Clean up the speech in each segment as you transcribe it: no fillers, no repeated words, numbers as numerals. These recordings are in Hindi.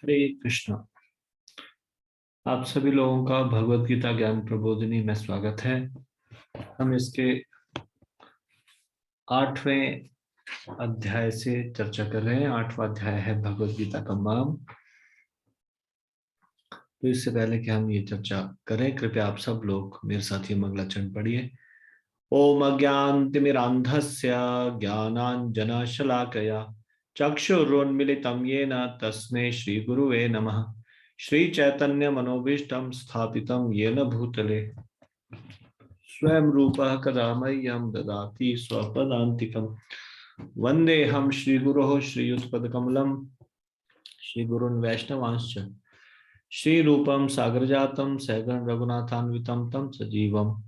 हरे कृष्णा। आप सभी लोगों का भगवत गीता ज्ञान प्रबोधिनी में स्वागत है। हम इसके 8वें अध्याय से चर्चा कर रहे हैं। 8वां अध्याय है भगवत गीता का माम। तो इससे पहले कि हम ये चर्चा करें, कृपया आप सब लोग मेरे साथ ये मंगलाचरण पढ़िए। ओम अज्ञानतिमिरान्धस्य ज्ञानाञ्जनशलाकया चक्षुरुन्मीलितं येन तस्मै श्रीगुरुवे नमः। श्रीचैतन्यमनोभीष्टं स्थापितं येन भूतले स्वयं रूपः कदा मह्यं ददाति स्वपदान्तिकम्। वन्देऽहं श्रीगुरोः श्रीयुतपदकमलं श्रीगुरून् वैष्णवांश्च श्रीरूपं सागरजातं सहगण रघुनाथान्वितं तं सजीवं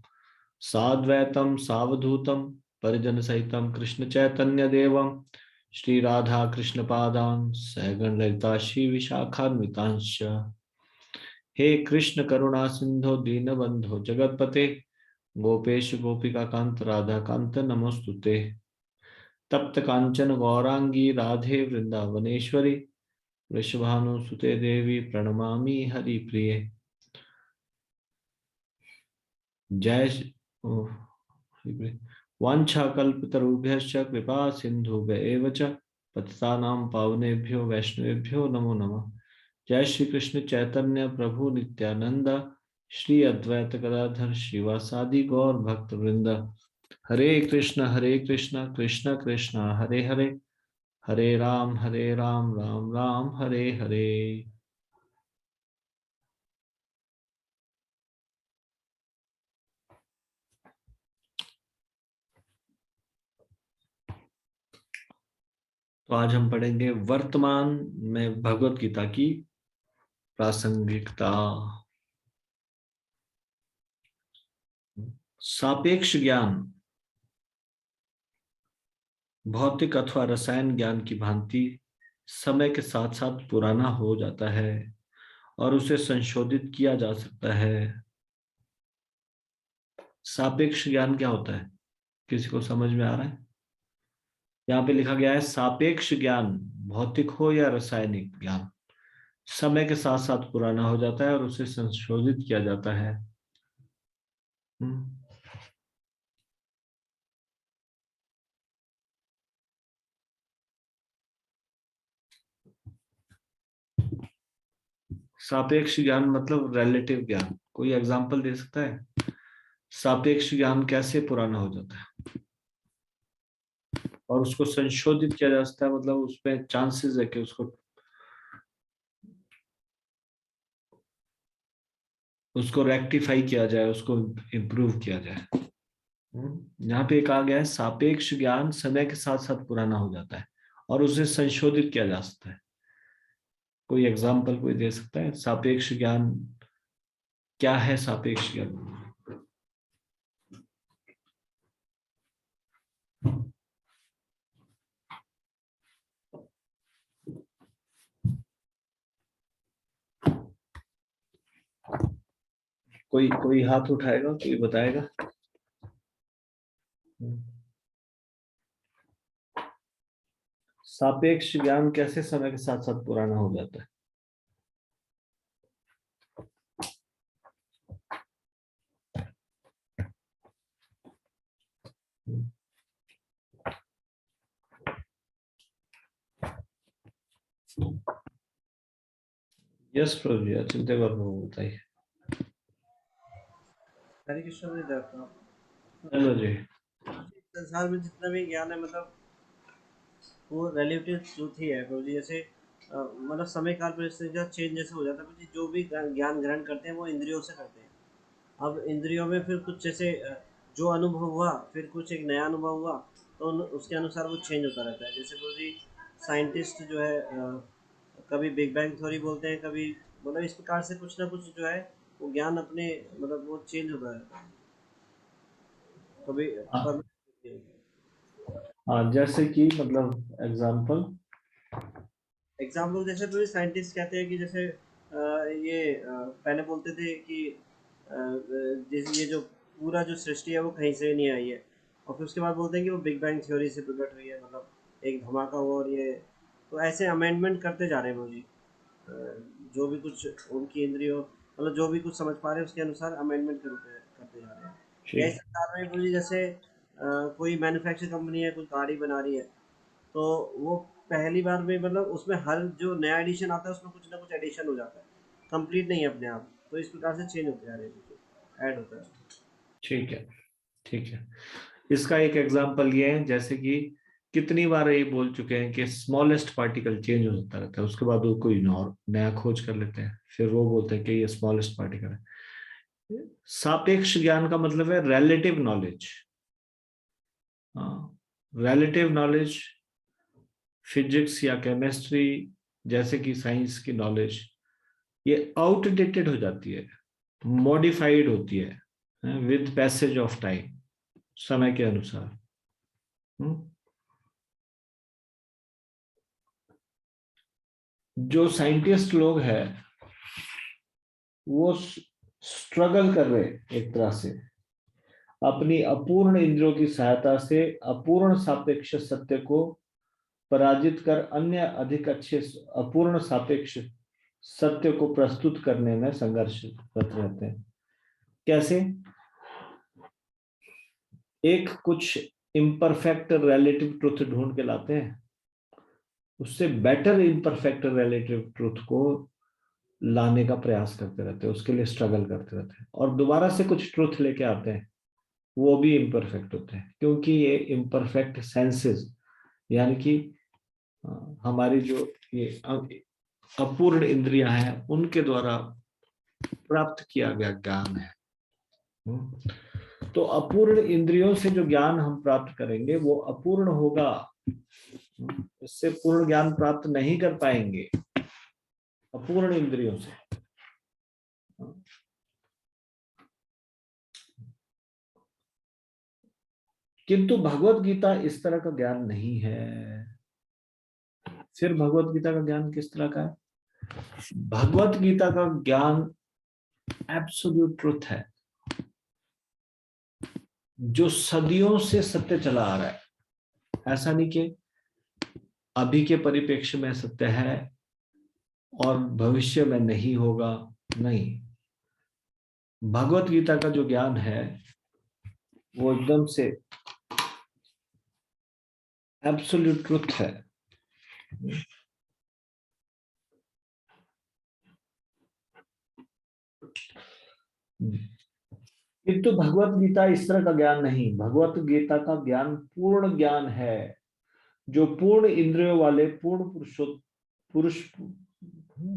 साद्वैतं सावधूतं परिजनसहितं कृष्णचैतन्यदेवं श्रीराधाकृष्णपादान् सहगण ललिता श्रीविशाखान्वितांश्च। हे कृष्ण करुणा सिंधो दीनबंधो जगतपते गोपेश गोपिका कांत राधा कांत नमोस्तुते। तप्त कांचन गौरांगी राधे वृंदावनेश्वरी वृषभानुसुते देवी प्रणमामि हरिप्रिये। जय वाञ्छाकल्पतरुभ्यश्च कृपा सिन्धुभ्य एव च पतितानां पावनेभ्यो वैष्णवेभ्यो नमो नमः। जय श्री कृष्ण चैतन्य प्रभु नित्यानंद श्री अद्वैत गदाधर श्रीवासादि गौर भक्त वृंद। हरे कृष्ण कृष्ण कृष्ण हरे हरे, हरे राम राम राम हरे हरे। तो आज हम पढ़ेंगे वर्तमान में भगवत गीता की प्रासंगिकता। सापेक्ष ज्ञान भौतिक अथवा रसायन ज्ञान की भांति समय के साथ साथ पुराना हो जाता है और उसे संशोधित किया जा सकता है। सापेक्ष ज्ञान क्या होता है, किसी को समझ में आ रहा है? यहाँ पे लिखा गया है सापेक्ष ज्ञान, भौतिक हो या रासायनिक ज्ञान, समय के साथ साथ पुराना हो जाता है और उसे संशोधित किया जाता है। हम्म। सापेक्ष ज्ञान मतलब रिलेटिव ज्ञान। कोई एग्जांपल दे सकता है? सापेक्ष ज्ञान कैसे पुराना हो जाता है और उसको संशोधित किया जा सकता है, मतलब उसमें चांसेस है कि उसको उसको रेक्टिफाई किया जाए, उसको इम्प्रूव किया जाए। यहाँ पे कहा गया है सापेक्ष ज्ञान समय के साथ साथ पुराना हो जाता है और उसे संशोधित किया जा सकता है। कोई एग्जांपल कोई दे सकता है? सापेक्ष ज्ञान क्या है? सापेक्ष ज्ञान कोई कोई हाथ उठाएगा, कोई बताएगा? सापेक्ष ज्ञान कैसे समय के साथ साथ पुराना हो जाता है? यस प्रभु जी, चिंता करो, बताइए। हरे कृष्ण जी दर्शन। हेलो जी। संसार में जितना भी ज्ञान है मतलब वो रिलेटिव ट्रूथ ही है प्रभु जी। जैसे मतलब समय काल परिस्थिति का चेंज जैसे हो जाता है प्रभु जी। जो भी ज्ञान ग्रहण करते हैं वो इंद्रियों से करते हैं। अब इंद्रियों में फिर कुछ जैसे जो अनुभव हुआ फिर कुछ एक नया अनुभव हुआ तो उसके अनुसार वो चेंज होता रहता है। जैसे प्रभु जी साइंटिस्ट जो है कभी बिग बैंग थ्योरी बोलते हैं, कभी मतलब इस प्रकार से कुछ ना कुछ जो है वो ज्ञान अपने मतलब वो चेंज होता रहता है कभी हाँ। परमानेंट। हाँ, जैसे कि मतलब एग्जांपल। एग्जाम्पल जैसे पूरे साइंटिस्ट कहते हैं कि जैसे ये पहले बोलते थे कि जैसे ये जो पूरा जो सृष्टि है वो कहीं से नहीं आई है, और फिर उसके बाद बोलते हैं कि वो बिग बैंग थ्योरी से प्रकट हुई है, मतलब एक धमाका हुआ और ये। तो ऐसे अमेंडमेंट करते जा रहे हैं मुझे। जो भी कुछ उनकी इंद्रियों मतलब जो भी कुछ समझ पा रहे हैं उसके अनुसार अमेंडमेंट करते जा रहे हैं। या इस ठीक। संसार में बोलिए जैसे कोई मैन्युफैक्चरिंग कंपनी है, कोई गाड़ी बना रही है, तो वो पहली बार में मतलब उसमें हर जो नया एडिशन आता है उसमें कुछ ना कुछ एडिशन हो जाता है, कंप्लीट नहीं है अपने आप। तो इस प्रकार से चेंज होते जा रहे हैं, ऐड होता है। ठीक है। ठीक है। इसका एक एग्जांपल ये है, जैसे कि कितनी बार ये बोल चुके हैं कि स्मॉलेस्ट पार्टिकल चेंज होता रहता है, उसके बाद वो कोई और नया खोज कर लेते हैं, फिर वो बोलते हैं कि ये स्मॉलेस्ट पार्टिकल है। सापेक्ष ज्ञान का मतलब है रिलेटिव नॉलेज। हाँ, रिलेटिव नॉलेज, फिजिक्स या केमिस्ट्री जैसे कि साइंस की नॉलेज, ये आउटडेटेड हो जाती है, मॉडिफाइड होती है विद पैसेज ऑफ टाइम, समय के अनुसार। हम्म। जो साइंटिस्ट लोग हैं वो स्ट्रगल कर रहे हैं एक तरह से, अपनी अपूर्ण इंद्रियों की सहायता से अपूर्ण सापेक्ष सत्य को पराजित कर अन्य अधिक अच्छे अपूर्ण सापेक्ष सत्य को प्रस्तुत करने में संघर्ष करते रहते हैं। कैसे? एक कुछ इम्परफेक्ट रिलेटिव ट्रुथ ढूंढ के लाते हैं, उससे बेटर इम्परफेक्ट रिलेटिव ट्रुथ को लाने का प्रयास करते रहते हैं, उसके लिए स्ट्रगल करते रहते हैं, और दोबारा से कुछ ट्रुथ लेके आते हैं, वो भी इम्परफेक्ट होते हैं, क्योंकि ये इम्परफेक्ट सेंसेस यानी कि हमारी जो ये अपूर्ण इंद्रियां हैं उनके द्वारा प्राप्त किया गया ज्ञान है। तो अपूर्ण इंद्रियों से जो ज्ञान हम प्राप्त करेंगे वो अपूर्ण होगा, इससे पूर्ण ज्ञान प्राप्त नहीं कर पाएंगे अपूर्ण इंद्रियों से। किंतु भगवत गीता इस तरह का ज्ञान नहीं है। फिर भगवत गीता का ज्ञान किस तरह का है? भगवत गीता का ज्ञान एब्सोल्यूट ट्रुथ है, जो सदियों से सत्य चला आ रहा है। ऐसा नहीं कि अभी के परिप्रेक्ष्य में सत्य है और भविष्य में नहीं होगा, नहीं। भगवत गीता का जो ज्ञान है वो एकदम से एब्सोल्यूट ट्रुथ है। किंतु भगवत गीता इस तरह का ज्ञान नहीं, भगवत गीता का ज्ञान पूर्ण ज्ञान है, जो पूर्ण इंद्रियों वाले पूर्ण पुरुष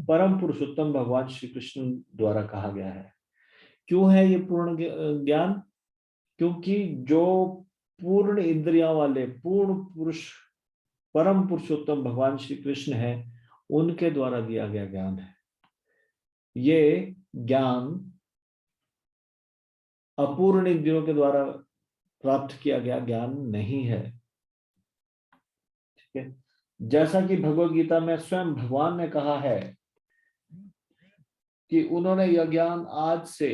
परम पुरुषोत्तम भगवान श्री कृष्ण द्वारा कहा गया है। क्यों है ये पूर्ण ज्ञान? क्योंकि जो पूर्ण इंद्रियां वाले पूर्ण पुरुष परम पुरुषोत्तम भगवान श्री कृष्ण है, उनके द्वारा दिया गया ज्ञान है। ये ज्ञान अपूर्ण इंद्रियों के द्वारा प्राप्त किया गया ज्ञान नहीं है। ठीक है। जैसा कि भगवत गीता में स्वयं भगवान ने कहा है कि उन्होंने यह ज्ञान आज से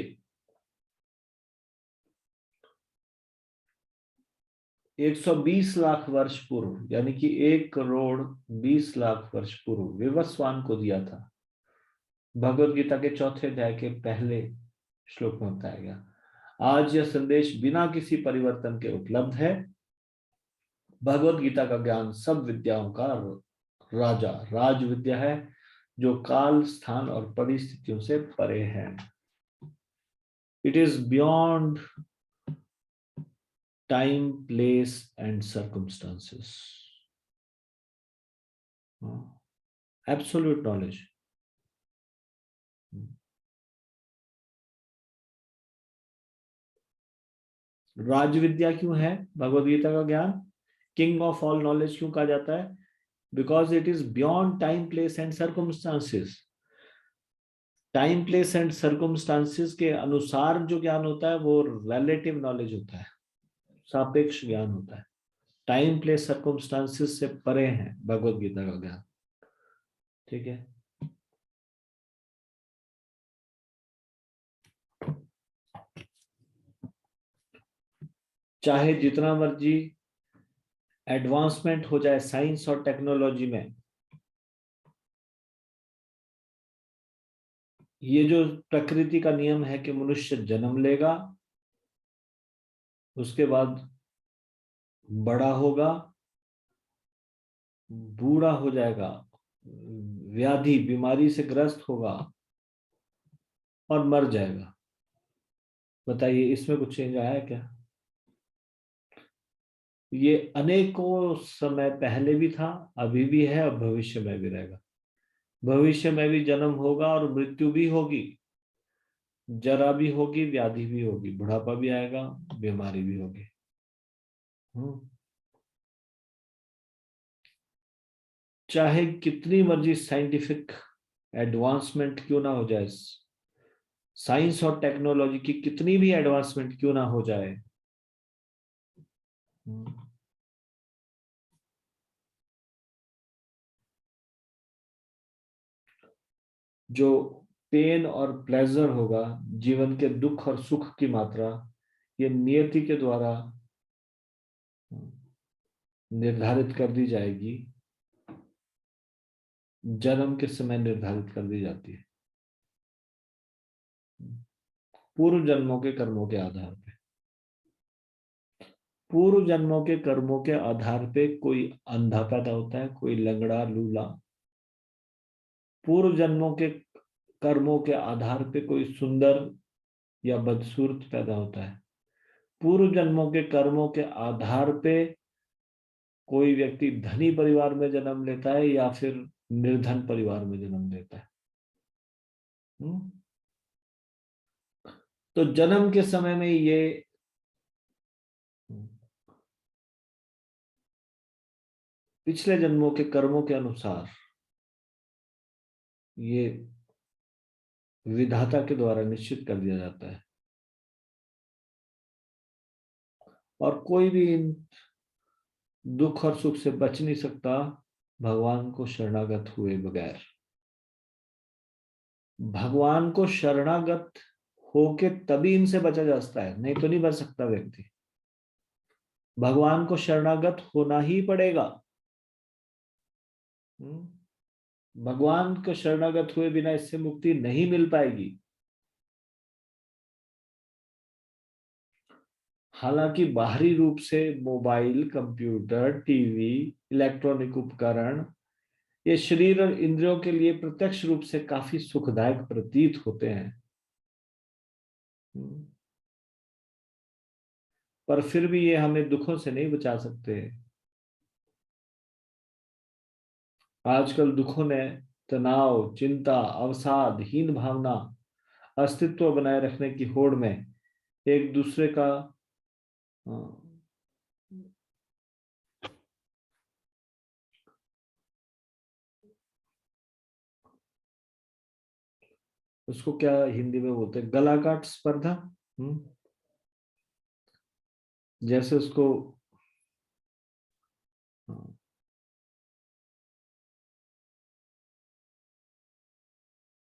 120 लाख वर्ष पूर्व, यानी कि 1 करोड़ 20 लाख वर्ष पूर्व विवस्वान को दिया था। भगवत गीता के चौथे अध्याय के पहले श्लोक में बताया गया। आज यह संदेश बिना किसी परिवर्तन के उपलब्ध है। भगवत गीता का ज्ञान सब विद्याओं का राजा, राज विद्या है, जो काल स्थान और परिस्थितियों से परे है। It is beyond time, place and circumstances. Absolute knowledge. राज विद्या क्यों है भगवद गीता का ज्ञान? किंग ऑफ ऑल नॉलेज क्यों कहा जाता है? Because it is beyond time, place and circumstances. Time, place and circumstances के अनुसार जो ज्ञान होता है वो रिलेटिव नॉलेज होता है, सापेक्ष ज्ञान होता है। टाइम, प्लेस, सर्कमस्टांसेस से परे है भगवद गीता का ज्ञान। ठीक है। चाहे जितना मर्जी एडवांसमेंट हो जाए साइंस और टेक्नोलॉजी में, ये जो प्रकृति का नियम है कि मनुष्य जन्म लेगा, उसके बाद बड़ा होगा, बूढ़ा हो जाएगा, व्याधि बीमारी से ग्रस्त होगा और मर जाएगा। बताइए इसमें कुछ चेंज आया क्या? ये अनेकों समय पहले भी था, अभी भी है और भविष्य में भी रहेगा। भविष्य में भी जन्म होगा और मृत्यु भी होगी, जरा भी होगी, व्याधि भी होगी, बुढ़ापा भी आएगा, बीमारी भी होगी। चाहे कितनी मर्जी साइंटिफिक एडवांसमेंट क्यों ना हो जाए, साइंस और टेक्नोलॉजी की कितनी भी एडवांसमेंट क्यों ना हो जाए, जो पेन और प्लेजर होगा, जीवन के दुख और सुख की मात्रा, ये नियति के द्वारा निर्धारित कर दी जाएगी, जन्म के समय निर्धारित कर दी जाती है, पूर्व जन्मों के कर्मों के आधार पे। पूर्व जन्मों के कर्मों के आधार पे कोई अंधा पैदा होता है, कोई लंगड़ा लूला। पूर्व जन्मों के कर्मों के आधार पे कोई सुंदर या बदसूरत पैदा होता है। पूर्व जन्मों के कर्मों के आधार पे कोई व्यक्ति धनी परिवार में जन्म लेता है या फिर निर्धन परिवार में जन्म लेता है। तो जन्म के समय में ये पिछले जन्मों के कर्मों के अनुसार ये विधाता के द्वारा निश्चित कर दिया जाता है, और कोई भी इन दुख और सुख से बच नहीं सकता भगवान को शरणागत हुए बगैर। भगवान को शरणागत होके तभी इनसे बचा जा सकता है, नहीं तो नहीं बच सकता व्यक्ति। भगवान को शरणागत होना ही पड़ेगा। भगवान को शरणागत हुए बिना इससे मुक्ति नहीं मिल पाएगी। हालांकि बाहरी रूप से मोबाइल, कंप्यूटर, टीवी, इलेक्ट्रॉनिक उपकरण ये शरीर और इंद्रियों के लिए प्रत्यक्ष रूप से काफी सुखदायक प्रतीत होते हैं, पर फिर भी ये हमें दुखों से नहीं बचा सकते। आजकल दुखों ने तनाव, चिंता, अवसाद, हीन भावना, अस्तित्व बनाए रखने की होड़ में एक दूसरे का उसको क्या हिंदी में बोलते हैं, गला काट स्पर्धा। जैसे उसको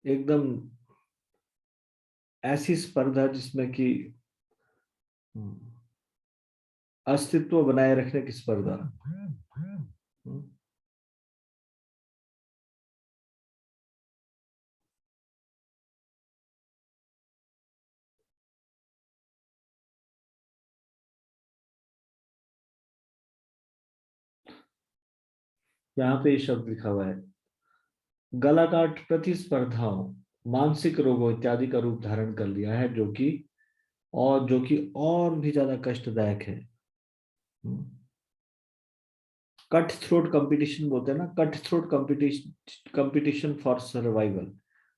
एकदम ऐसी स्पर्धा जिसमें कि अस्तित्व बनाए रखने की स्पर्धा। यहाँ पे ये शब्द लिखा हुआ है, गलाकाट प्रतिस्पर्धाओं मानसिक रोगों इत्यादि का रूप धारण कर लिया है, जो कि और भी ज्यादा कष्टदायक है। कट थ्रोट कंपटीशन बोलते हैं ना, cut throat competition for survival.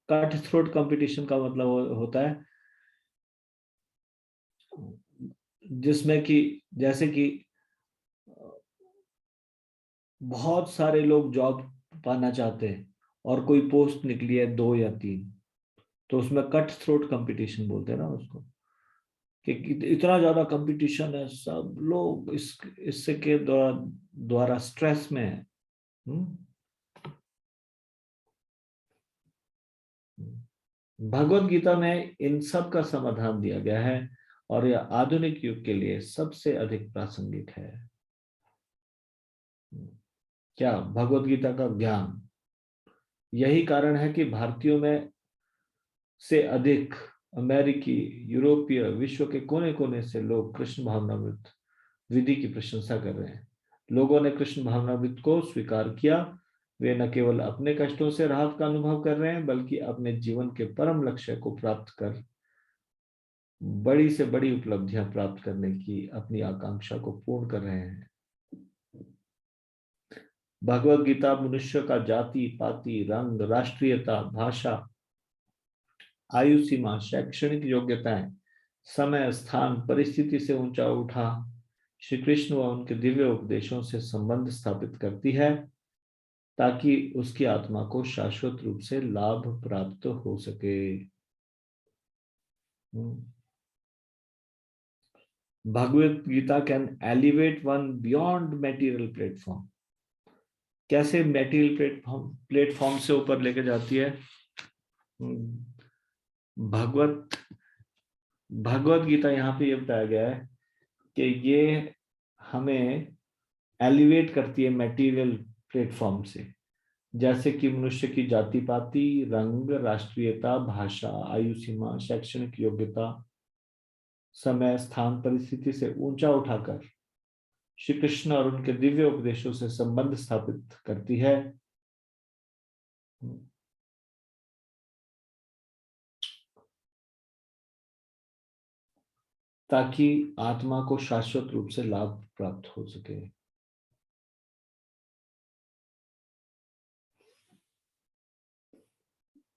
Cut throat competition का मतलब होता है जिसमें कि जैसे कि बहुत सारे लोग जॉब पाना चाहते हैं और कोई पोस्ट निकली है 2 या 3, तो उसमें कट थ्रोट कंपटीशन बोलते हैं ना उसको, कि इतना ज्यादा कंपटीशन है, सब लोग इससे के द्वारा स्ट्रेस में है। भगवत गीता में इन सब का समाधान दिया गया है और यह आधुनिक युग के लिए सबसे अधिक प्रासंगिक है। क्या? भगवत गीता का ज्ञान। यही कारण है कि भारतीयों में से अधिक अमेरिकी, यूरोपीय, विश्व के कोने कोने से लोग कृष्ण भावनामृत विधि की प्रशंसा कर रहे हैं। लोगों ने कृष्ण भावनामृत को स्वीकार किया। वे न केवल अपने कष्टों से राहत का अनुभव कर रहे हैं, बल्कि अपने जीवन के परम लक्ष्य को प्राप्त कर बड़ी से बड़ी उपलब्धियां प्राप्त करने की अपनी आकांक्षा को पूर्ण कर रहे हैं। भगवत गीता मनुष्य का जाति पाति, रंग, राष्ट्रीयता, भाषा, आयु सीमा, शैक्षणिक योग्यताएं, समय, स्थान, परिस्थिति से ऊंचा उठा श्री कृष्ण व उनके दिव्य उपदेशों से संबंध स्थापित करती है, ताकि उसकी आत्मा को शाश्वत रूप से लाभ प्राप्त हो सके। Bhagavad Gita can elevate one beyond material platform. कैसे मेटीरियल प्लेटफॉर्म से ऊपर लेके जाती है? भगवत गीता यहाँ पे ये बताया गया है कि ये हमें एलिवेट करती है मेटीरियल प्लेटफॉर्म से, जैसे कि मनुष्य की जाति पाति, रंग, राष्ट्रीयता, भाषा, आयु सीमा, शैक्षणिक योग्यता, समय, स्थान, परिस्थिति से ऊंचा उठाकर श्री कृष्ण और उनके दिव्य उपदेशों से संबंध स्थापित करती है। ताकि आत्मा को शाश्वत रूप से लाभ प्राप्त हो सके।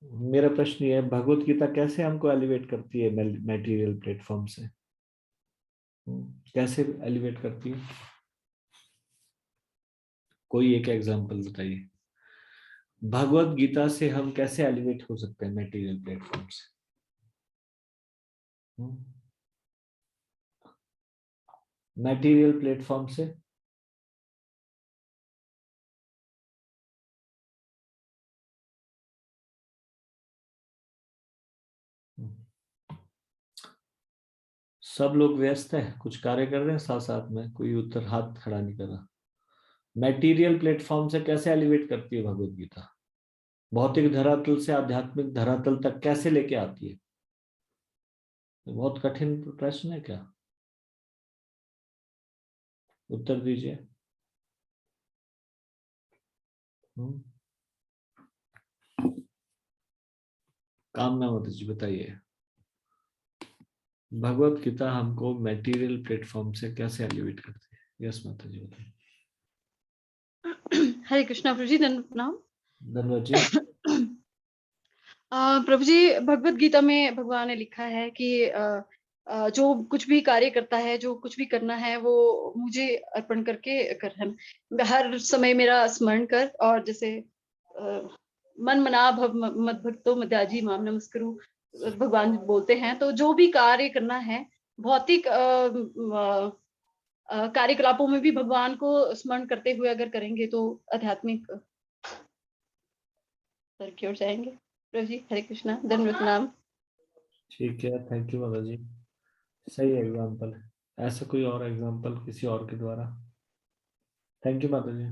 मेरा प्रश्न ये है, भगवत गीता कैसे हमको एलिवेट करती है मटेरियल प्लेटफॉर्म से? कैसे एलिवेट करती है? कोई एक एग्जांपल बताइए। भगवत गीता से हम कैसे एलिवेट हो सकते हैं मटेरियल प्लेटफॉर्म से? मटेरियल प्लेटफॉर्म से सब लोग व्यस्त है, कुछ कार्य कर रहे हैं साथ साथ में, कोई उत्तर हाथ खड़ा नहीं कर रहा। मटेरियल प्लेटफॉर्म से कैसे एलिवेट करती है भगवत गीता? भौतिक धरातल से आध्यात्मिक धरातल तक कैसे लेके आती है? बहुत कठिन प्रश्न है क्या? उत्तर दीजिए। कामना मत जी बताइए, भगवत गीता हमको मटेरियल प्लेटफॉर्म से कैसे एलिवेट करती है? यस माता जी बताइए। हरे कृष्णा प्रभु जी, प्रणाम। धन्यवाद जी। प्रभु जी, भगवत गीता में भगवान ने लिखा है कि जो कुछ भी कार्य करता है, जो कुछ भी करना है, वो मुझे अर्पण करके कर। हर समय मेरा स्मरण कर, और जैसे मन मना भव मद भक्तो मद्याजी माम नमस्कुरु भगवान बोलते हैं। तो जो भी कार्य करना है, भौतिक कार्यकलापों में भी भगवान को स्मरण करते हुए अगर करेंगे तो आध्यात्मिक स्तर की ओर जाएंगे। प्रभु जी, हरे कृष्णा, धन्यवाद नाम। ठीक है, थैंक यू माता जी। सही एग्जाम्पल है। ऐसा कोई और एग्जाम्पल किसी और के द्वारा? थैंक यू माता जी।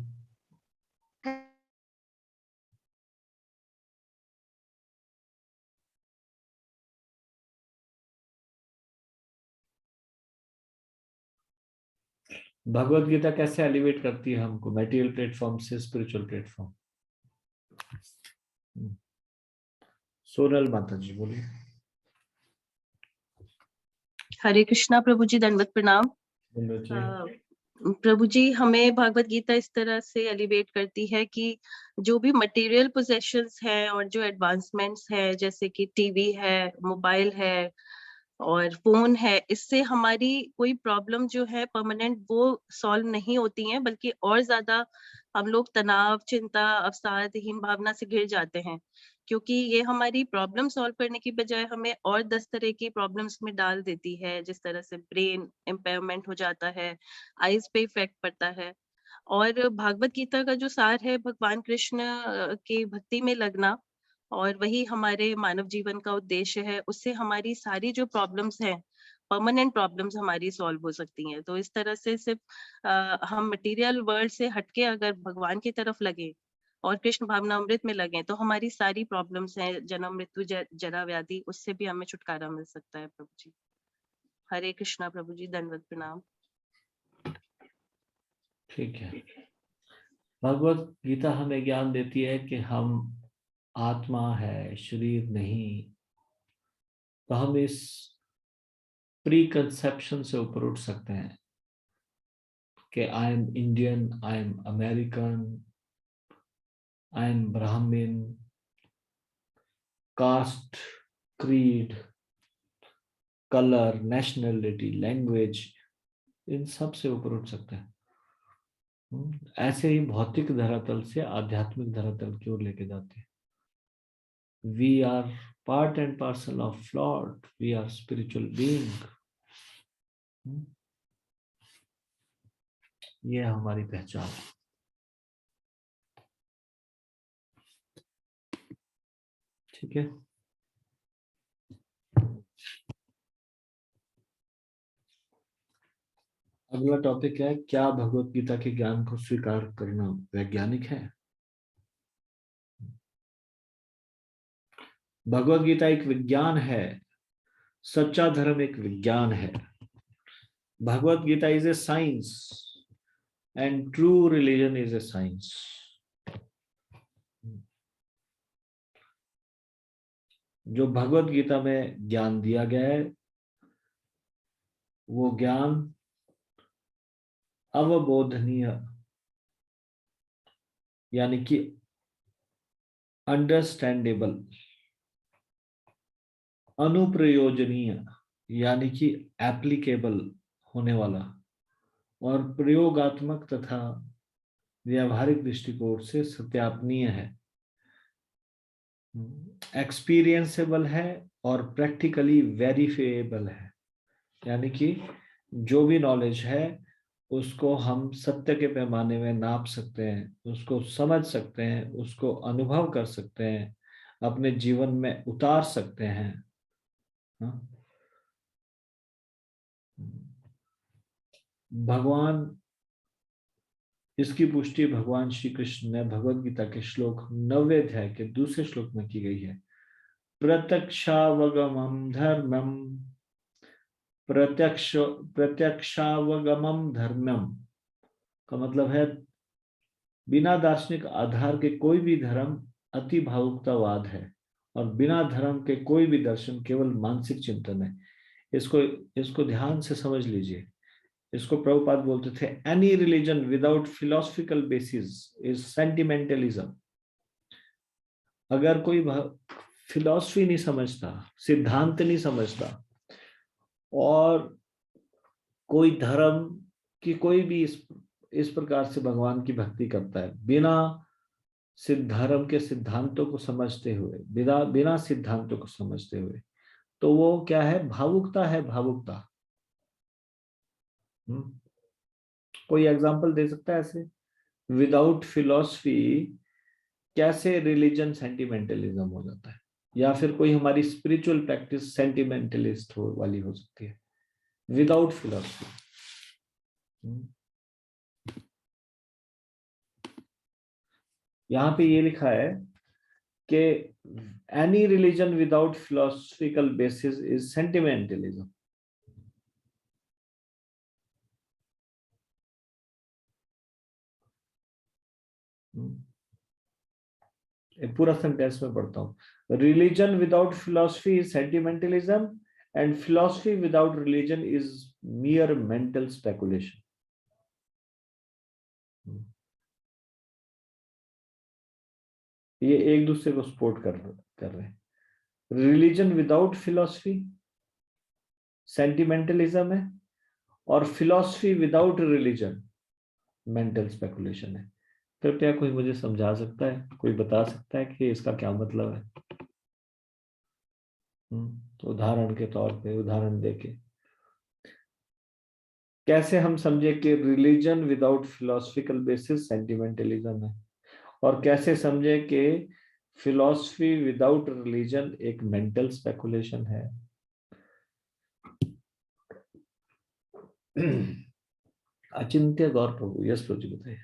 भगवत गीता कैसे एलिवेट करती है हमको मटेरियल प्लेटफॉर्म से स्पिरिचुअल प्लेटफॉर्म? सोनल माता जी बोलिए। हरे कृष्णा प्रभु जी, दंडवत प्रणाम। प्रभु जी, हमें भगवत गीता इस तरह से एलिवेट करती है कि जो भी मटेरियल पोजेशंस हैं और जो एडवांसमेंट्स हैं, जैसे कि टीवी है, मोबाइल है और फोन है, इससे हमारी कोई प्रॉब्लम जो है परमानेंट वो सॉल्व नहीं होती हैं, बल्कि और ज्यादा हम लोग तनाव, चिंता, अवसाद, हीन भावना से घिर जाते हैं। क्योंकि ये हमारी प्रॉब्लम सॉल्व करने की बजाय हमें और 10 तरह की प्रॉब्लम्स में डाल देती है, जिस तरह से ब्रेन एम्पावरमेंट हो जाता है, आईज पे इफेक्ट पड़ता है। और भागवत गीता का जो सार है, भगवान कृष्ण की भक्ति में लगना, और वही हमारे मानव जीवन का उद्देश्य है। उससे हमारी सारी जो प्रॉब्लम्स हैं, परमानेंट प्रॉब्लम्स हमारी सॉल्व हो सकती हैं। तो इस तरह से सिर्फ हम मटेरियल वर्ल्ड से हटके अगर भगवान की तरफ लगे और कृष्ण भावनामृत में लगें तो हमारी सारी प्रॉब्लम्स हैं, जन्म मृत्यु जरा व्याधि, उससे भी हमें छुटकारा मिल सकता है प्रभु जी। हरे कृष्णा प्रभु जी, दंडवत प्रणाम। ठीक है। भगवत गीता हमें ज्ञान देती है कि हम आत्मा है, शरीर नहीं। तो हम इस प्री कंसेप्शन से ऊपर उठ सकते हैं कि I am Indian, I am American, I am Brahmin, caste, creed, colour, nationality, language, इन सब से ऊपर उठ सकते हैं। ऐसे ही भौतिक धरातल से आध्यात्मिक धरातल की ओर लेके जाते हैं। We are part and parcel of Lord, we are spiritual being. ये हमारी पहचान है। ठीक है। अगला टॉपिक है, क्या भगवत गीता के ज्ञान को स्वीकार करना वैज्ञानिक है? भगवत गीता एक विज्ञान है। सच्चा धर्म एक विज्ञान है। Bhagavad Gita is a science and true religion is a science. जो भगवत गीता में ज्ञान दिया गया है वो ज्ञान अवबोधनीय यानी कि अंडरस्टैंडेबल, अनुप्रयोजनीय यानी कि एप्लीकेबल होने वाला, और प्रयोगात्मक तथा व्यावहारिक दृष्टिकोण से सत्यापनीय है, एक्सपीरियंसेबल है और प्रैक्टिकली वेरीफाइएबल है। यानी कि जो भी नॉलेज है उसको हम सत्य के पैमाने में नाप सकते हैं, उसको समझ सकते हैं, उसको अनुभव कर सकते हैं, अपने जीवन में उतार सकते हैं। भगवान, इसकी पुष्टि भगवान श्री कृष्ण ने भगवद गीता के श्लोक 90 अध्याय के दूसरे श्लोक में की गई है। प्रत्यक्षावगमम धर्मम, प्रत्यक्षावगमम धर्मम का मतलब है बिना दार्शनिक आधार के कोई भी धर्म अति भावुकतावाद है, और बिना धर्म के कोई भी दर्शन केवल मानसिक चिंतन है। इसको ध्यान से समझ लीजिए। इसको प्रभुपाद बोलते थे, any religion without philosophical basis is sentimentalism. अगर कोई फिलॉसफी नहीं समझता, सिद्धांत नहीं समझता, और कोई धर्म की कोई भी इस प्रकार से भगवान की भक्ति करता है बिना धर्म के सिद्धांतों को समझते हुए, बिना सिद्धांतों को समझते हुए, तो वो क्या है? भावुकता है, भावुकता। कोई एग्जांपल दे सकता है ऐसे? विदाउट फिलॉसफी कैसे रिलीजन सेंटिमेंटलिज्म हो जाता है, या फिर कोई हमारी स्पिरिचुअल प्रैक्टिस सेंटिमेंटलिस्ट वाली हो सकती है विदाउट फिलॉसफी। यहां पे ये लिखा है कि any religion without philosophical basis is sentimentalism. पूरा सेंटेंस में पढ़ता हूं। Religion without philosophy is sentimentalism and philosophy without religion is mere mental speculation. ये एक दूसरे को सपोर्ट कर रहे हैं। रिलीजन विदाउट फिलोसफी सेंटिमेंटलिज्म है, और philosophy without religion mental speculation है। कृपया कोई मुझे समझा सकता है, कोई बता सकता है कि इसका क्या मतलब है? तो उदाहरण के तौर पे उदाहरण देके कैसे हम समझे कि रिलीजन विदाउट फिलोसफिकल बेसिस सेंटिमेंटलिज्म है, और कैसे समझे कि फिलोसफी विदाउट रिलीजन एक मेंटल स्पेकुलेशन है। अचिंत्य गौर प्रभु, यस प्रभु जी बताइए।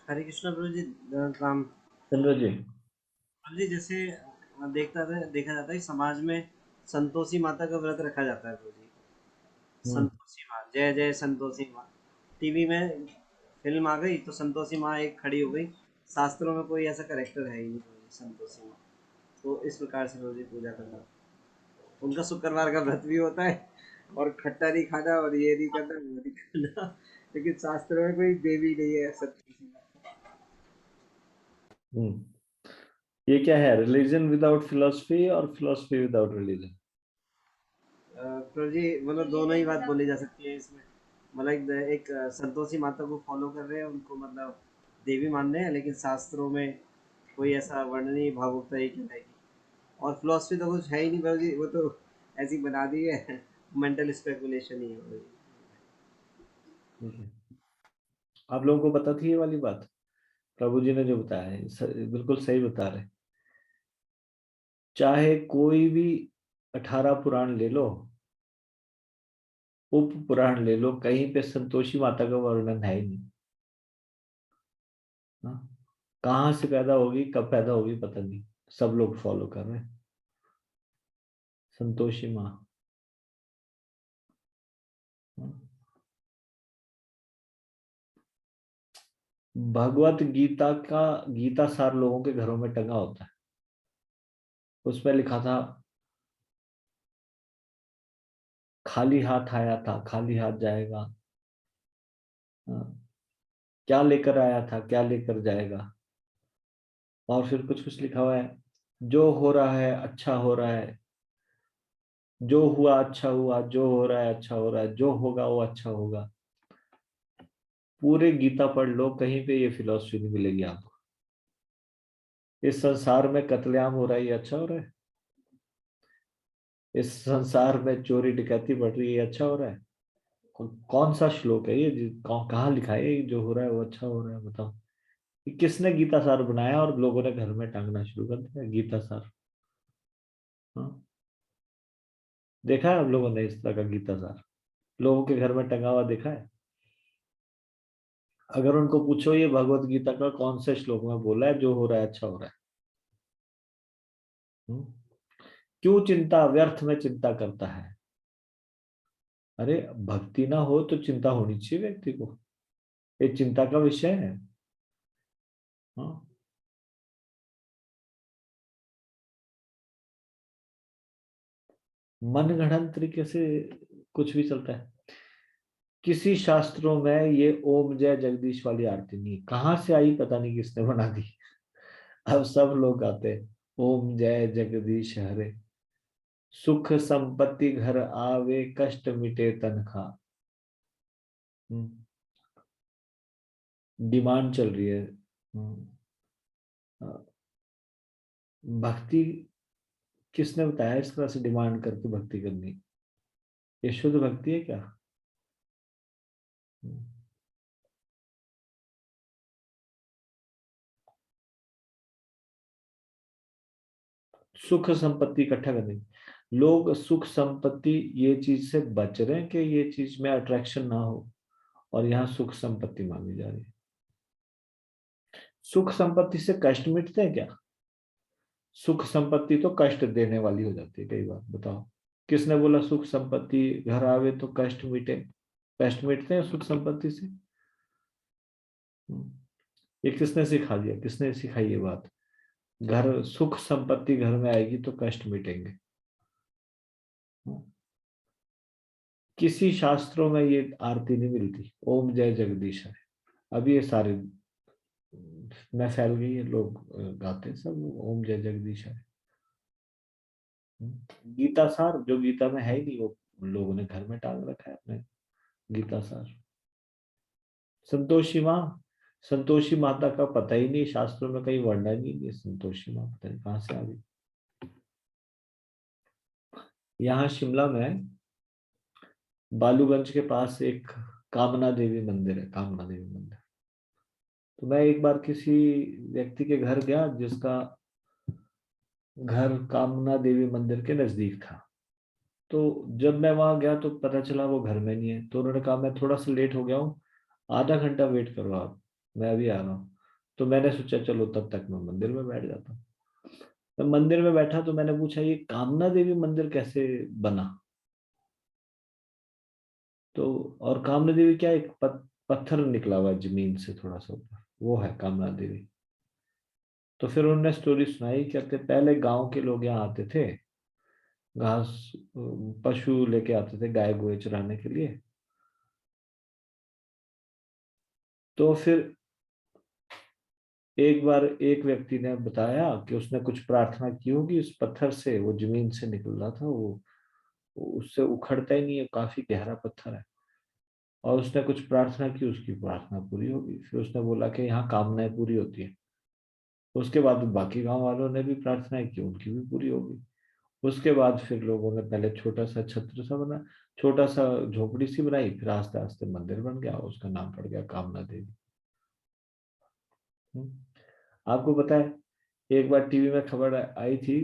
हरे कृष्णा प्रभु जी। राम चंद्र जी। प्रभु जी, जैसे देखा जाता है कि समाज में संतोषी माता का व्रत रखा जाता है प्रभु जी। हम्म। संतोषी माँ, जय जय संतोषी माँ। टीवी में फिल्म आ गई तो संतोषी माँ एक खड़ी हो गई। शास्त्रों में कोई ऐसा करेक्टर है ही नहीं प्रभु जी, संतोषी माँ। तो इस प्रकार से प्रभु जी पूजा करना। उनका शुक्रवार का व्रत भी होता है, और खट्टा नहीं खाना और ये नहीं करना वो नहीं करना। लेकिन शास्त्रों में कोई देवी नहीं है संतोषी माँ। हम्म। ये क्या है, रिलीजन विदाउट फिलोसफी और फिलोसफी विदाउट रिलीजन? प्रभु जी मतलब दोनों ही बात बोली जा सकती है इसमें। मतलब एक संतोषी माता को फॉलो कर रहे हैं, उनको मतलब देवी मान रहे हैं, लेकिन शास्त्रों में कोई ऐसा वर्णनीय भावुकता ही कहलाएगी। और फिलोसफी तो कुछ है ही नहीं प्रभु जी, वो तो ऐसी बना दी है। मेंटल स्पेकुलेशन ही है प्रभु जी। आप लोगों को पता थी ये वाली बात? प्रभु जी ने जो बताया है बिल्कुल सही बता रहे। चाहे कोई भी 18 पुराण ले लो, उप पुराण ले लो, कहीं पे संतोषी माता का वर्णन है ही नहीं। हाँ? कहाँ से पैदा होगी, कब पैदा होगी पता नहीं, सब लोग फॉलो कर रहे हैं संतोषी माँ। भगवत गीता का गीता सार लोगों के घरों में टंगा होता है। उसमें लिखा था, खाली हाथ आया था खाली हाथ जाएगा। हाँ, क्या लेकर आया था क्या लेकर जाएगा। और फिर कुछ कुछ लिखा हुआ है, जो हो रहा है अच्छा हो रहा है, जो हुआ अच्छा हुआ, जो हो रहा है अच्छा हो रहा है, जो होगा वो अच्छा होगा। पूरे गीता पढ़ लो, कहीं पे ये फिलॉसफी नहीं मिलेगी आपको। इस संसार में कत्लेआम हो रहा है, ये अच्छा हो रहा है? इस संसार में चोरी डकैती बढ़ रही है, ये अच्छा हो रहा है? कौन सा श्लोक है ये, कहाँ लिखा है ये जो हो रहा है वो अच्छा हो रहा है? बताओ। ये किसने गीता सार बनाया और लोगों ने घर में टांगना शुरू कर दिया गीता सार? हाँ? देखा है आप लोगों ने इस तरह का गीता सार लोगों के घर में टंगा हुआ देखा है? अगर उनको पूछो ये भगवत गीता का कौन से श्लोक में बोला है जो हो रहा है अच्छा हो रहा है? हम्म? क्यों चिंता व्यर्थ में चिंता करता है? अरे भक्ति ना हो तो चिंता होनी चाहिए व्यक्ति को, ये चिंता का विषय है। हाँ? मनगढ़ंत तरीके से कुछ भी चलता है। किसी शास्त्रों में ये ओम जय जगदीश वाली आरती नहीं, कहाँ से आई पता नहीं किसने बना दी। अब सब लोग गाते हैं ओम जय जगदीश हरे, सुख संपत्ति घर आवे, कष्ट मिटे तनखा। डिमांड चल रही है। भक्ति किसने बताया इस तरह से डिमांड करके भक्ति करनी? ये शुद्ध भक्ति है क्या? सुख संपत्ति इकट्ठा करनी, लोग सुख संपत्ति ये चीज से बच रहे हैं कि ये चीज में अट्रैक्शन ना हो, और यहाँ सुख संपत्ति मांगी जा रही है। सुख संपत्ति से कष्ट मिटते हैं क्या? सुख संपत्ति तो कष्ट देने वाली हो जाती है कई बार। बताओ, किसने बोला सुख संपत्ति घर आवे तो कष्ट मिटे? कष्ट मिटते हैं सुख संपत्ति से? ये किसने सिखा दिया, किसने सिखाई ये बात? घर सुख संपत्ति घर में आएगी तो कष्ट मिटेंगे? किसी शास्त्रों में ये आरती नहीं मिलती ओम जय जगदीश है। अब ये सारे में फैल गई है, लोग गाते हैं सब ओम जय जगदीश है। गीता सार जो गीता में है ही नहीं, वो लोगों ने घर में टांग रखा है अपने गीता सार। संतोषी माँ, संतोषी माता का पता ही नहीं, शास्त्रों में कहीं वर्णन ही नहीं। संतोषी माँ पता नहीं कहाँ से आ गई। यहाँ शिमला में बालूगंज के पास एक कामना देवी मंदिर है, कामना देवी मंदिर। तो मैं एक बार किसी व्यक्ति के घर गया जिसका घर कामना देवी मंदिर के नजदीक था। तो जब मैं वहां गया तो पता चला वो घर में नहीं है। तो उन्होंने कहा मैं थोड़ा सा लेट हो गया हूँ, आधा घंटा वेट करो आप, मैं अभी आ रहा हूँ। तो मैंने सोचा चलो तब तक मैं मंदिर में बैठ जाता हूँ। मैं मंदिर में बैठा तो मैंने पूछा ये कामना देवी मंदिर कैसे बना? तो और कामना देवी क्या, एक पत्थर निकला हुआ जमीन से थोड़ा सा ऊपर, वो है कामना देवी। तो फिर उन्होंने स्टोरी सुनाई, कहते पहले गांव के लोग यहाँ आते थे, घास पशु लेके आते थे गाय गोए चराने के लिए। तो फिर एक बार एक व्यक्ति ने बताया कि उसने कुछ प्रार्थना की होगी, उस पत्थर से, वो जमीन से निकल रहा था, वो उससे उखड़ता ही नहीं है, काफी गहरा पत्थर है। और उसने कुछ प्रार्थना की, उसकी प्रार्थना पूरी होगी। फिर उसने बोला कि यहाँ कामनाएं पूरी होती है। उसके बाद बाकी गांव वालों ने भी प्रार्थनाएं की, उनकी भी पूरी होगी। उसके बाद फिर लोगों ने पहले छोटा सा छत्र सा बना, छोटा सा झोपड़ी सी बनाई, फिर आस्ते आस्ते मंदिर बन गया, उसका नाम पड़ गया कामना देवी। आपको पता है एक बार टीवी में खबर आई थी,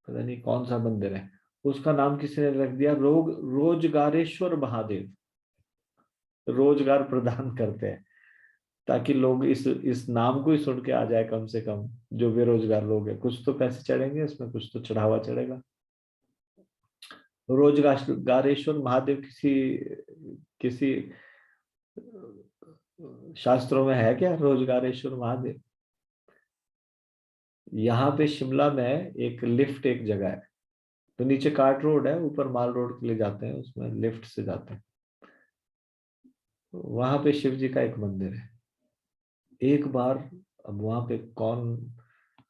पता नहीं कौन सा मंदिर है, उसका नाम किसी ने रख दिया रोजगारेश्वर महादेव। रोजगार प्रदान करते हैं, ताकि लोग इस नाम को ही सुन के आ जाए, कम से कम जो बेरोजगार लोग हैं, कुछ तो पैसे चढ़ेंगे इसमें, कुछ तो चढ़ावा चढ़ेगा। रोजगारेश्वर महादेव किसी किसी शास्त्रों में है क्या रोजगारेश्वर महादेव? यहाँ पे शिमला में एक लिफ्ट, एक जगह है, तो नीचे कार्ट रोड है, ऊपर माल रोड के लिए जाते हैं, उसमें लिफ्ट से जाते हैं। वहां पे शिव जी का एक मंदिर है। एक बार, अब वहां पे कौन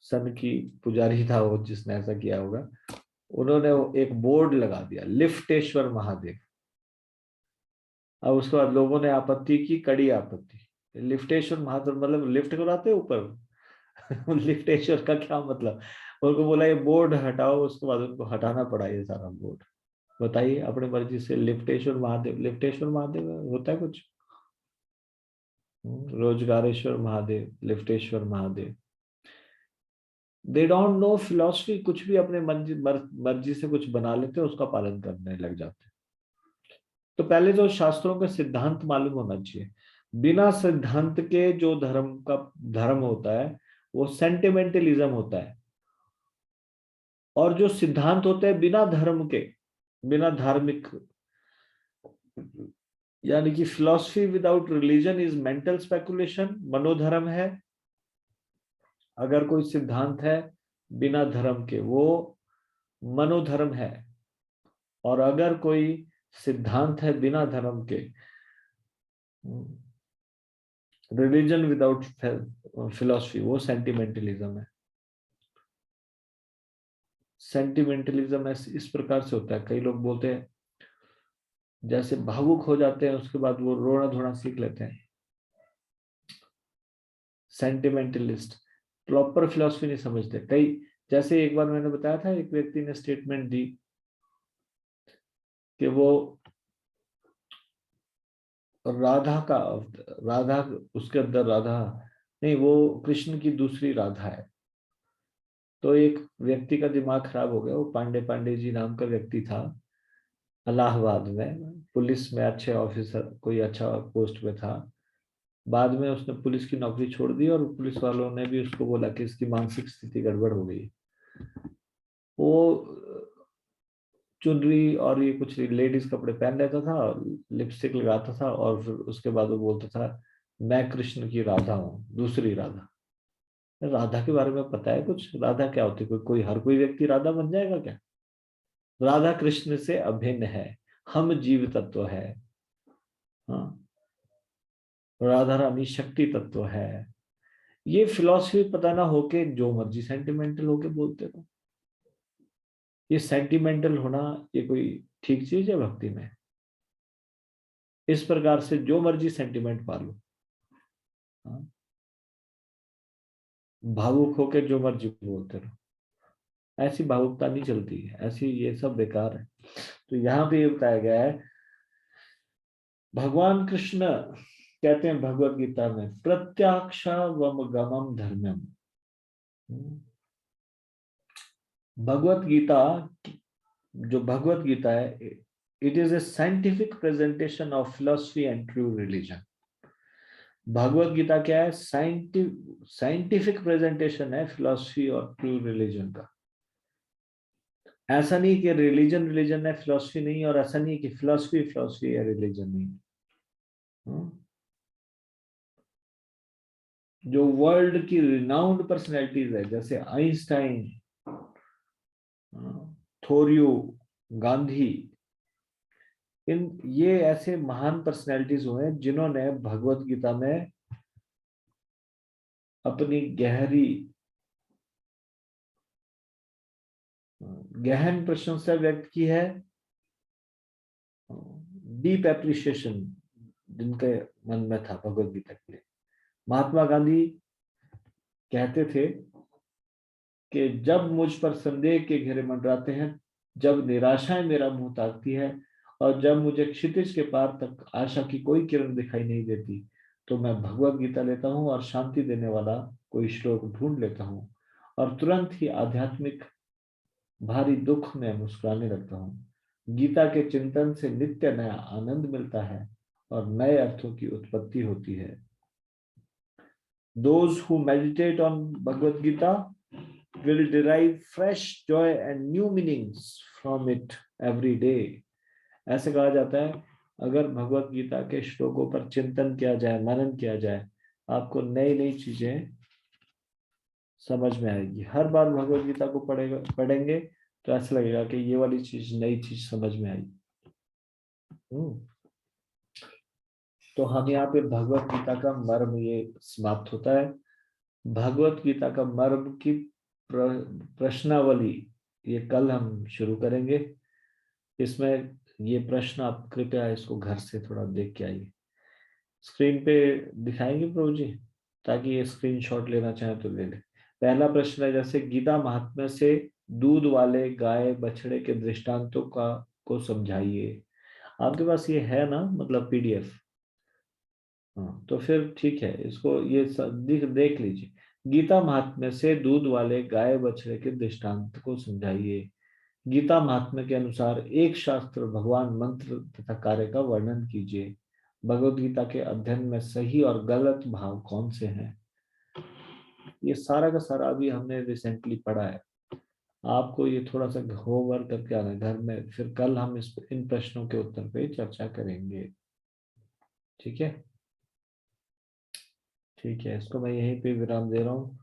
सन की पुजारी था वो जिसने ऐसा किया होगा, उन्होंने एक बोर्ड लगा दिया, लिफ्टेश्वर महादेव। अब उसके बाद लोगों ने आपत्ति की, कड़ी आपत्ति। लिफ्टेश्वर महादेव मतलब लिफ्ट कराते ऊपर लिफ्टेश्वर का क्या मतलब? उनको बोला ये बोर्ड हटाओ, उसके बाद उनको हटाना पड़ा ये सारा बोर्ड। बताइए, अपने मर्जी से लिफ्टेश्वर महादेव, लिफ्टेश्वर महादेव होता है कुछ? Rozgareshwar Mahadev, Lifteshwar Mahadev. They don't know philosophy, कुछ भी अपने मर्जी से कुछ बना लेते हैं, उसका पालन करने लग जाते हैं। तो पहले तो शास्त्रों का सिद्धांत मालूम होना चाहिए। बिना सिद्धांत के जो धर्म होता है वो सेंटिमेंटलिज्म होता है। और जो सिद्धांत होते हैं बिना धर्म के, बिना धार्मिक, यानी कि philosophy without religion is mental speculation, मनोधर्म है। अगर कोई सिद्धांत है बिना धर्म के, वो मनोधर्म है। और अगर कोई सिद्धांत है बिना धर्म के, रिलीजन विदाउट फिलॉसफी, वो सेंटिमेंटलिज्म है। सेंटिमेंटलिज्म इस प्रकार से होता है, कई लोग बोलते हैं जैसे भावुक हो जाते हैं, उसके बाद वो रोना धोना सीख लेते हैं। सेंटिमेंटलिस्ट प्रॉपर फिलॉसफी नहीं समझते। कई, जैसे एक बार मैंने बताया था, एक व्यक्ति ने स्टेटमेंट दी कि वो राधा उसके अंदर राधा नहीं, वो कृष्ण की दूसरी राधा है। तो एक व्यक्ति का दिमाग खराब हो गया, वो पांडे जी नाम का व्यक्ति था, इलाहाबाद में पुलिस में अच्छे ऑफिसर, कोई अच्छा पोस्ट में था। बाद में उसने पुलिस की नौकरी छोड़ दी और पुलिस वालों ने भी उसको बोला कि इसकी मानसिक स्थिति गड़बड़ हो गई। वो चुनरी और ये कुछ लेडीज कपड़े पहन लेता था, लिपस्टिक लगाता था, और फिर उसके बाद वो बोलता था मैं कृष्ण की राधा हूँ, दूसरी राधा। राधा के बारे में पता है कुछ? राधा क्या होती है? कोई हर कोई व्यक्ति राधा बन जाएगा क्या? राधा कृष्ण से अभिन्न है, हम जीव तत्व है। हाँ, राधा रानी शक्ति तत्व है। ये फिलॉसफी पता ना होके जो मर्जी सेंटिमेंटल होके बोलते रहो। ये सेंटिमेंटल होना ये कोई ठीक चीज है भक्ति में? इस प्रकार से जो मर्जी सेंटिमेंट पालो, भावुक होके जो मर्जी बोलते रहो, ऐसी भावुकता नहीं चलती है, ऐसी, ये सब बेकार है। तो यहाँ पे ये बताया गया है, भगवान कृष्ण कहते हैं भगवत गीता में, प्रत्याक्षावगमम धर्मम। भगवत गीता, जो भगवत गीता है, it is a scientific presentation of philosophy and true religion. Bhagavad Gita क्या है? साइंटिफिक प्रेजेंटेशन है फिलॉसफी और ट्रू रिलीजन का। ऐसा नहीं कि रिलीजन है फिलॉसफी नहीं, और ऐसा नहीं कि फिलॉसफी है रिलीजन नहीं। जो वर्ल्ड की रिनाउंड पर्सनैलिटीज है, जैसे आइंस्टाइन, थोरियो, गांधी, ये ऐसे महान पर्सनैलिटीज हुए हैं जिन्होंने भगवत गीता में अपनी गहन प्रशंसा व्यक्त की है, डीप एप्रिसिएशन जिनके मन में था भगवत गीता के लिए। महात्मा गांधी कहते थे कि जब मुझ पर संदेह के घेरे मंडराते हैं, जब निराशाएं मेरा मुंह ताकती है, और जब मुझे क्षितिज के पार तक आशा की कोई किरण दिखाई नहीं देती, तो मैं भगवत गीता लेता हूँ और शांति देने वाला कोई श्लोक ढूंढ लेता हूँ, और तुरंत ही आध्यात्मिक भारी दुख में मुस्कुराने लगता हूँ। गीता के चिंतन से नित्य नया आनंद मिलता है और नए अर्थों की उत्पत्ति होती है। Those who meditate on Bhagavad Gita will derive fresh joy and new meanings from it every day. ऐसे कहा जाता है, अगर भगवत गीता के श्लोकों पर चिंतन किया जाए, मनन किया जाए, आपको नई नई चीजें समझ में आएगी। हर बार भगवत गीता को पढ़ेंगे तो ऐसा लगेगा कि ये वाली चीज, नई चीज समझ में आई। तो हम यहाँ पे भगवत गीता का मर्म ये समाप्त होता है। भगवत गीता का मर्म की प्रश्नावली ये कल हम शुरू करेंगे। इसमें ये प्रश्न आप कृपया इसको घर से थोड़ा देख के आइए। स्क्रीन पे दिखाएंगे प्रभु जी, ताकि ये स्क्रीनशॉट लेना चाहे तो ले ले। पहला प्रश्न है, जैसे गीता महात्म्य से दूध वाले गाय बछड़े के दृष्टांतों को समझाइए। आपके पास ये है ना, मतलब पीडीएफ? हाँ, तो फिर ठीक है, इसको ये देख लीजिए। गीता महात्म्य से दूध वाले गाय बछड़े के दृष्टांत को समझाइए। गीता महात्म्य के अनुसार एक शास्त्र, भगवान, मंत्र तथा कार्य का वर्णन कीजिए। भगवत गीता के अध्ययन में सही और गलत भाव कौन से हैं? ये सारा का सारा अभी हमने रिसेंटली पढ़ा है। आपको ये थोड़ा सा होमवर्क करके आना है घर में, फिर कल हम इन प्रश्नों के उत्तर पे चर्चा करेंगे। ठीक है, ठीक है, इसको मैं यहीं पे विराम दे रहा हूँ।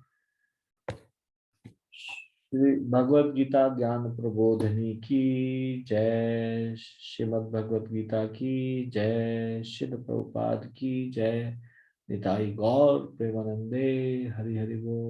श्री भगवत गीता ज्ञान प्रबोधिनी की जय। श्रीमद् भगवत गीता की जय। श्रील प्रभुपाद की जय। निताई गौर प्रेमानंदे। हरि हरि बोल।